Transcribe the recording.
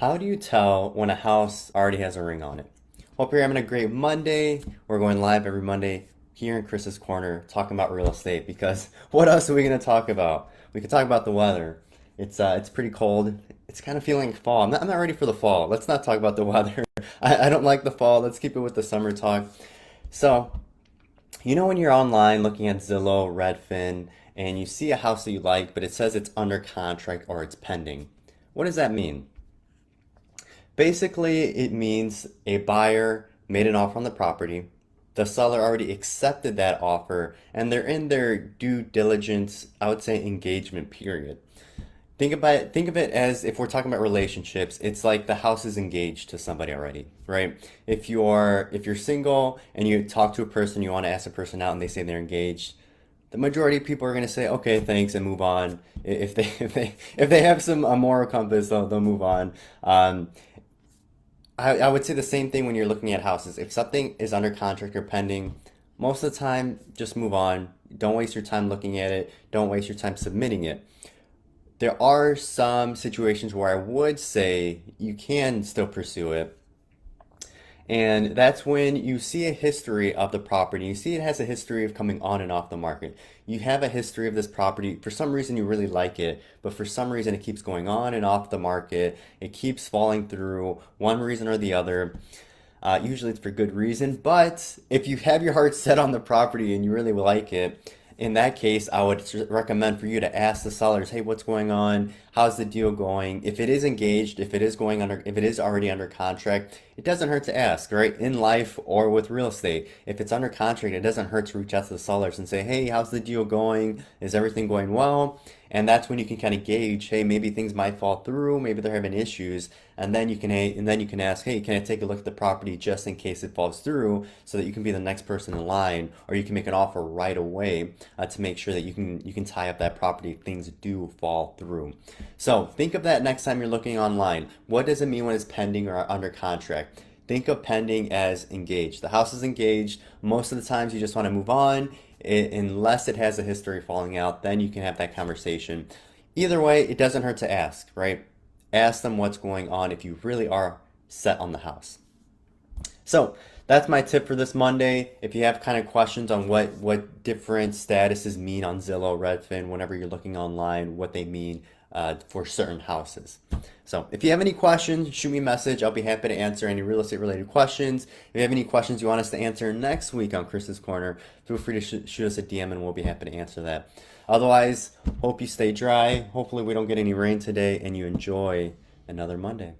How do you tell when a house already has a ring on it? Hope you're having a great Monday. We're going live every Monday here in Chris's Corner talking about real estate because what else are we going to talk about? We could talk about the weather. It's pretty cold. It's kind of feeling like fall. I'm not ready for the fall. Let's not talk about the weather. I don't like the fall. Let's keep it with the summer talk. So, when you're online looking at Zillow, Redfin, and you see a house that you like, but it says it's under contract or it's pending. What does that mean? Basically, it means a buyer made an offer on the property. The seller already accepted that offer and they're in their due diligence, I would say engagement period. Think of it as if we're talking about relationships, it's like the house is engaged to somebody already, right? If you're single and you talk to a person, you want to ask a person out and they say they're engaged, the majority of people are going to say okay thanks and move on. If they have some a moral compass, they'll move on. I would say the same thing when you're looking at houses. If something is under contract or pending, most of the time, just move on. Don't waste your time looking at it. Don't waste your time submitting it. There are some situations where I would say you can still pursue it. And that's when you see a history of the property. You see it has a history of coming on and off the market. You have a history of this property. For some reason, you really like it, but for some reason, it keeps going on and off the market. It keeps falling through one reason or the other. Usually it's for good reason, but if you have your heart set on the property and you really like it, in that case, I would recommend for you to ask the sellers, hey, what's going on? How's the deal going? If it is engaged, if it is already under contract, it doesn't hurt to ask, right? In life or with real estate, if it's under contract, it doesn't hurt to reach out to the sellers and say, hey, how's the deal going? Is everything going well? And that's when you can kind of gauge, hey, maybe things might fall through, maybe they're having issues, and then you can ask, hey, can I take a look at the property just in case it falls through, so that you can be the next person in line, or you can make an offer right away to make sure that you can tie up that property if things do fall through. So think of that next time you're looking online. What does it mean when it's pending or under contract? Think of pending as engaged. The house is engaged. Most of the times you just want to move on. Unless it has a history of falling out, then you can have that conversation. Either way, it doesn't hurt to ask, right? Ask them what's going on if you really are set on the house. So that's my tip for this Monday. If you have kind of questions on what different statuses mean on Zillow, Redfin, whenever you're looking online, what they mean for certain houses. So if you have any questions, shoot me a message. I'll be happy to answer any real estate related questions. If you have any questions you want us to answer next week on Chris's Corner, feel free to shoot us a DM and we'll be happy to answer that. Otherwise, hope you stay dry. Hopefully we don't get any rain today and you enjoy another Monday.